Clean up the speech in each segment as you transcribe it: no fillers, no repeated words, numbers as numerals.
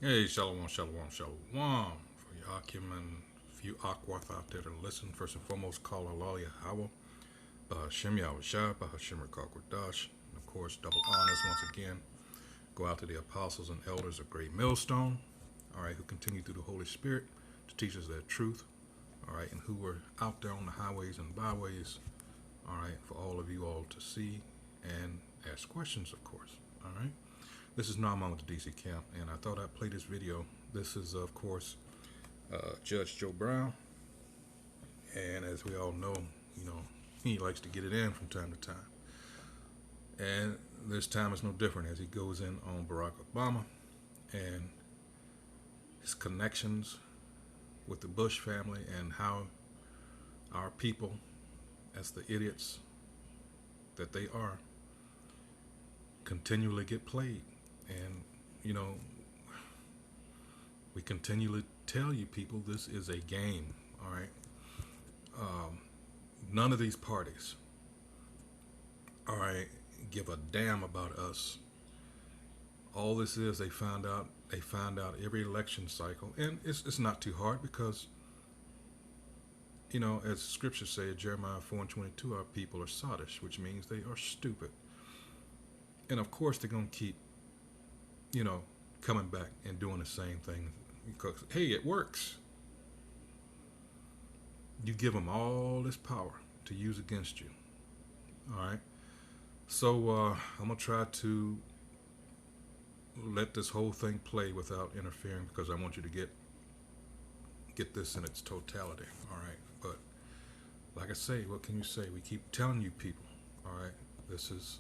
Hey, shalom, shalom, shalom. For Yakim and a few Akwath out there to listen, first and foremost, call Allah Yahweh, Bahashim Yahushua, Bahashim Rakakwadash. And of course, double honors once again go out to the apostles and elders of Great Millstone, all right, who continue through the Holy Spirit to teach us that truth, all right, and who were out there on the highways and byways, all right, for all of you all to see and ask questions, of course, all right. This is Norman with the DC Camp, and I thought I'd play this video. This is, of course, Judge Joe Brown, and as we all know, he likes to get it in from time to time. And this time is no different as he goes in on Barack Obama and his connections with the Bush family and how our people, as the idiots that they are, continually get played. And, we continually tell you people this is a game, all right? None of these parties, all right, give a damn about us. All this is, they find out every election cycle, and it's not too hard because, as scripture says, Jeremiah 4:22, our people are sottish, which means they are stupid. And of course they're going to keep, coming back and doing the same thing because, hey, it works. You give them all this power to use against you. All right. So I'm going to try to let this whole thing play without interfering because I want you to get this in its totality. All right. But like I say, what can you say? We keep telling you people, all right, this is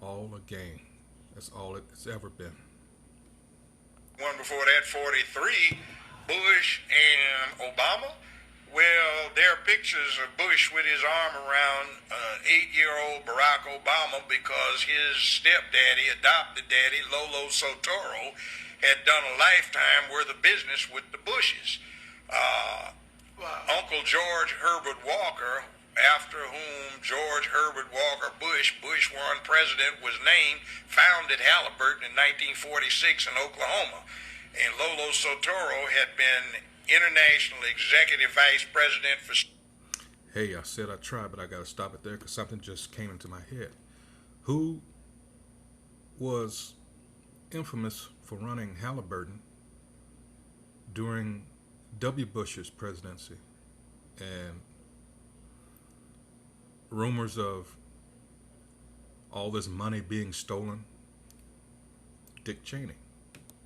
all a game. That's all it's ever been. One before that, 43, Bush and Obama. Well, there are pictures of Bush with his arm around 8-year-old Barack Obama because his stepdaddy, adopted daddy, Lolo Sotoro, had done a lifetime worth of business with the Bushes. Uncle George Herbert Walker, after whom George Herbert Walker Bush, Bush 1 president, was named, founded Halliburton in 1946 in Oklahoma. And Lolo Sotoro had been international executive vice president for... Hey, I said I tried, but I got to stop it there because something just came into my head. Who was infamous for running Halliburton during W. Bush's presidency? And rumors of all this money being stolen? Dick Cheney.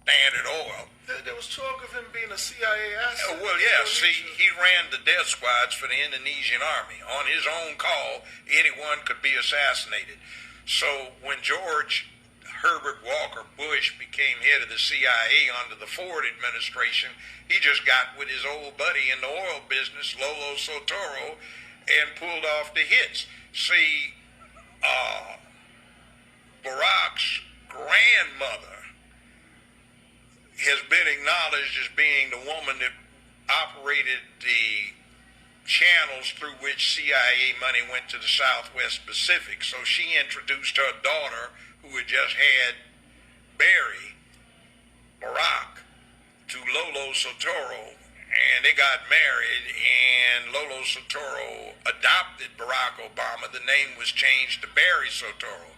Standard Oil. There was talk of him being a CIA asset. Well, yeah, see, he ran the death squads for the Indonesian army. On his own call, anyone could be assassinated. So when George Herbert Walker Bush became head of the CIA under the Ford administration, he just got with his old buddy in the oil business, Lolo Sotoro, and pulled off the hits. See, Barack's grandmother has been acknowledged as being the woman that operated the channels through which CIA money went to the Southwest Pacific. So she introduced her daughter, who had just had Barry, Barack, to Lolo Sotoro, and they got married, and Lolo Sotoro adopted Barack Obama. The name was changed to Barry Sotoro.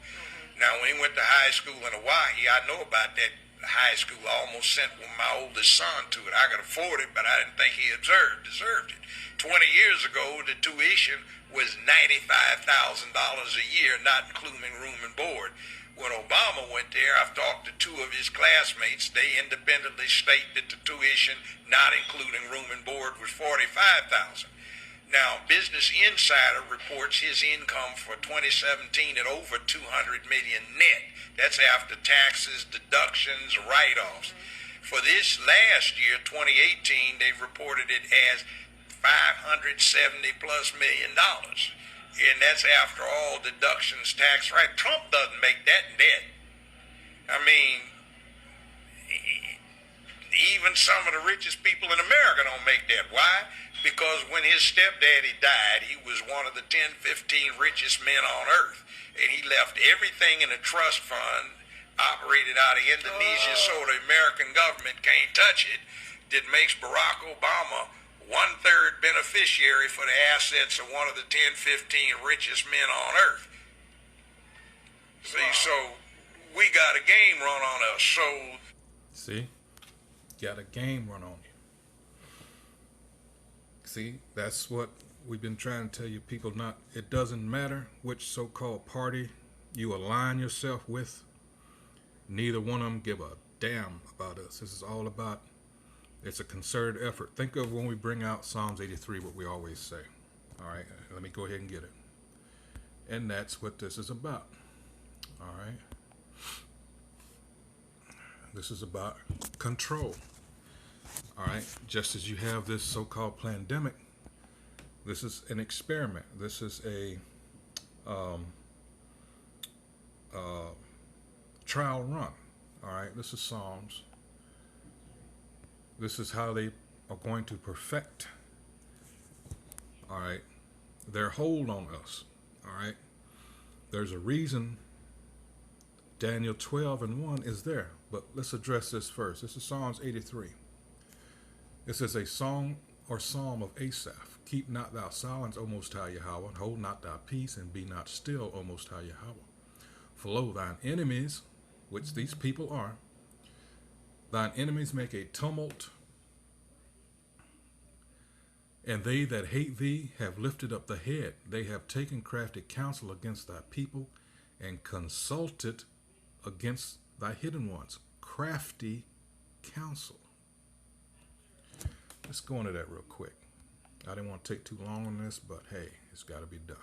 Now, when he went to high school in Hawaii, I know about that high school. I almost sent my oldest son to it. I could afford it, but I didn't think he deserved it. 20 years ago, the tuition was $95,000 a year, not including room and board. When Obama went there, I've talked to two of his classmates. They independently state that the tuition, not including room and board, was $45,000. Now, Business Insider reports his income for 2017 at over $200 million net. That's after taxes, deductions, write-offs. For this last year, 2018, they reported it as $570 plus million. And that's after all deductions, tax, right? Trump doesn't make that net. I mean, even some of the richest people in America don't make that. Why? Because when his stepdaddy died, he was one of the 10, 15 richest men on earth. And he left everything in a trust fund operated out of Indonesia, so the American government can't touch it, that makes Barack Obama 1/3 beneficiary for the assets of one of the 10, 15 richest men on earth. See, so we got a game run on us. So, see, got a game run on you. See, that's what we've been trying to tell you people. Not, it doesn't matter which so-called party you align yourself with. Neither one of them give a damn about us. This is all about, it's a concerted effort. Think of when we bring out Psalms 83, what we always say. All right, let me go ahead and get it. And that's what this is about. All right. This is about control. All right. Just as you have this so-called pandemic, this is an experiment. This is a trial run. All right. This is Psalms. This is how they are going to perfect, all right, their hold on us. All right. There's a reason Daniel 12:1 is there, but let's address this first. This is Psalms 83. This is a song or psalm of Asaph. Keep not thou silence, O Most High Yahweh, and hold not thy peace, and be not still, O Most High Yahweh. For lo, thine enemies, which these people are, thine enemies make a tumult, and they that hate thee have lifted up the head. They have taken crafty counsel against thy people, and consulted against thy hidden ones. Crafty counsel. Let's go into that real quick. I didn't want to take too long on this, but hey, it's got to be done.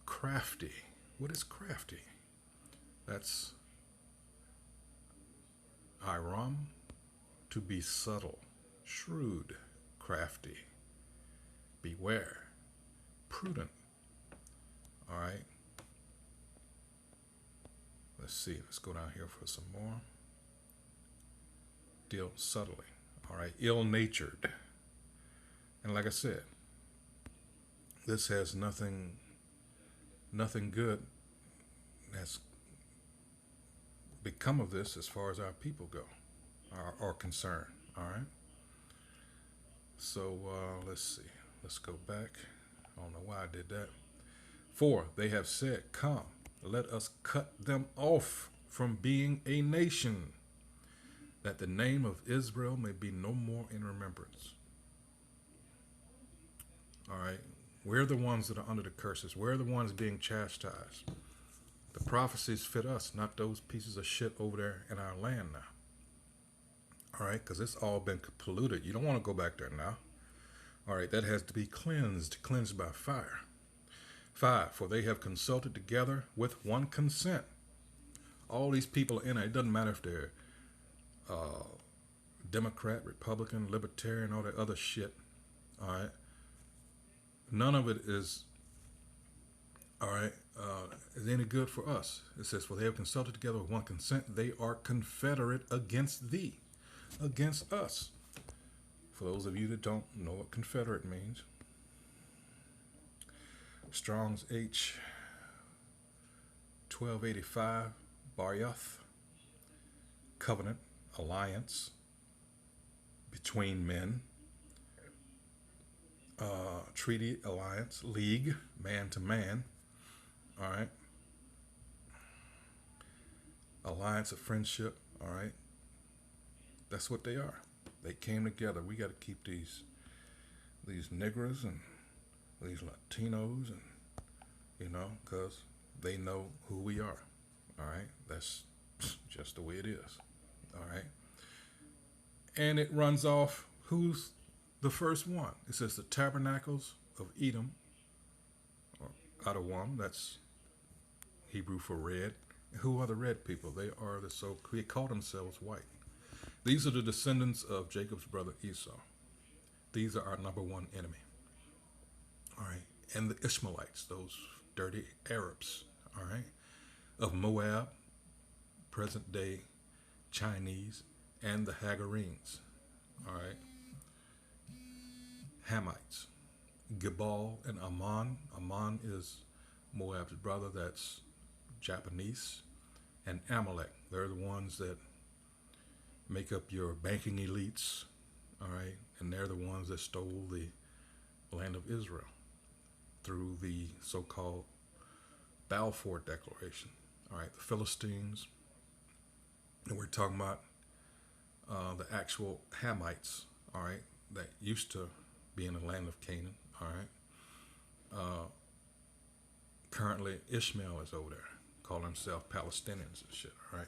Crafty. What is crafty? That's Hiram, to be subtle, shrewd, crafty, beware, prudent. All right. Let's see. Let's go down here for some more. Deal subtly. All right. Ill-natured. And like I said, this has nothing good that's become of this as far as our people go, are concerned. All right. So let's see. Let's go back. I don't know why I did that. 4, they have said, come, let us cut them off from being a nation, that the name of Israel may be no more in remembrance. All right. We're the ones that are under the curses. We're the ones being chastised. The prophecies fit us, not those pieces of shit over there in our land now. All right, because it's all been polluted. You don't want to go back there now. All right, that has to be cleansed by fire. 5, for they have consulted together with one consent. All these people are in it. It doesn't matter if they're Democrat, Republican, Libertarian, all that other shit. All right. None of it is, all right, is any good for us. It says, for they have consulted together with one consent. They are confederate against thee, against us. For those of you that don't know what confederate means, Strong's H 1285, Baryath, covenant, alliance between men, treaty, alliance, league, man to man, all right, alliance of friendship, all right, that's what they are. They came together. We got to keep these niggers and these Latinos, and you know, because they know who we are. All right, that's just the way it is. All right, and it runs off who's the first one. It says the tabernacles of Edom, or Adawam. That's Hebrew for red. Who are the red people? They are they call themselves white. These are the descendants of Jacob's brother Esau. These are our number one enemy. All right. And the Ishmaelites, those dirty Arabs, all right, of Moab, present day Chinese, and the Hagarenes, all right, Hamites, Gebal and Ammon. Ammon is Moab's brother. That's Japanese. and Amalek. They're the ones that make up your banking elites, all right? And they're the ones that stole the land of Israel through the so-called Balfour Declaration, all right? The Philistines, and we're talking about the actual Hamites, all right, that used to be in the land of Canaan, all right? Currently, Ishmael is over there, calling himself Palestinians and shit, all right?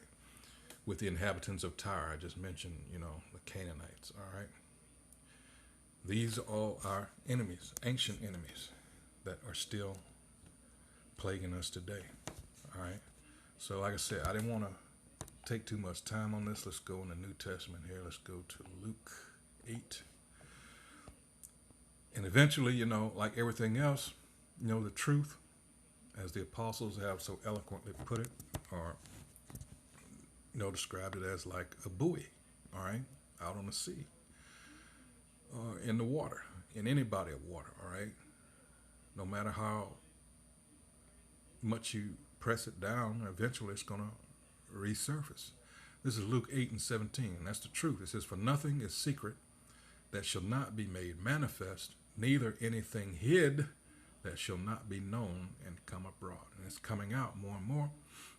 With the inhabitants of Tyre, I just mentioned, the Canaanites, all right? These are all our enemies, ancient enemies, that are still plaguing us today, all right? So like I said, I didn't want to take too much time on this. Let's go in the New Testament here. Let's go to Luke 8. And eventually, like everything else, the truth, as the apostles have so eloquently put it, or, described it as like a buoy, all right, out on the sea, or in the water, in any body of water, all right? No matter how much you press it down, eventually it's going to resurface. This is Luke 8:17, and that's the truth. It says, "For nothing is secret that shall not be made manifest, neither anything hid that shall not be known and come abroad." And it's coming out more and more,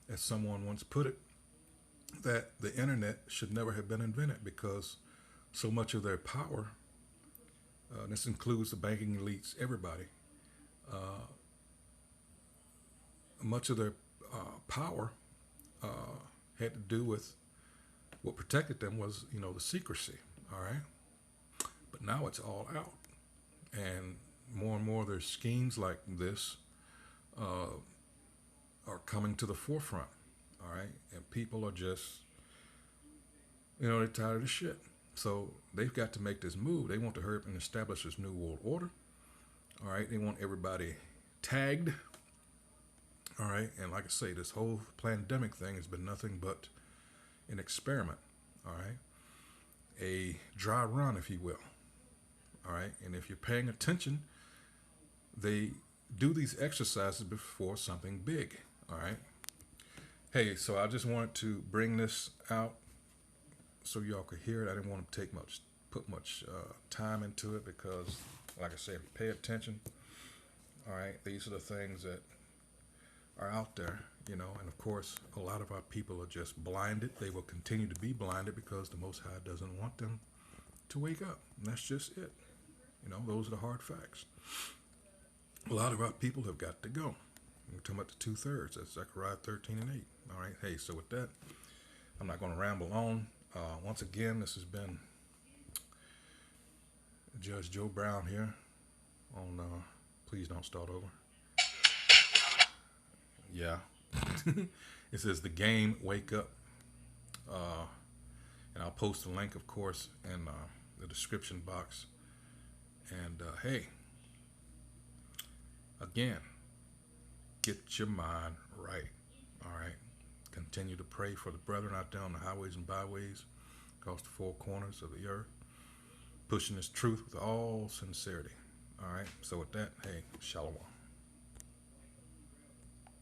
as someone once put it, that the internet should never have been invented, because so much of their power, this includes the banking elites, everybody, much of their power had to do with what protected them was, the secrecy, all right? But now it's all out. And more there's schemes like this are coming to the forefront, all right? And people are just, they're tired of the shit. So they've got to make this move. They want to hurry up and establish this new world order, all right? They want everybody tagged, all right? And like I say, this whole pandemic thing has been nothing but an experiment, all right? A dry run, if you will, all right? And if you're paying attention, they do these exercises before something big, all right? Hey, so I just wanted to bring this out so y'all could hear it. I didn't want to put much time into it, because, like I said, pay attention, all right? These are the things that are out there, and of course, a lot of our people are just blinded. They will continue to be blinded because the Most High doesn't want them to wake up. And that's just it. Those are the hard facts. A lot of our people have got to go. We're talking about the 2/3. That's Zechariah 13:8. All right. Hey, so with that, I'm not going to ramble on. Once again, this has been Judge Joe Brown here on Please Don't Start Over. Yeah. It says The Game, Wake Up. And I'll post a link, of course, in the description box. And hey, again, get your mind right, all right? Continue to pray for the brethren out there on the highways and byways across the four corners of the earth, pushing this truth with all sincerity, all right? So with that, hey, shalom.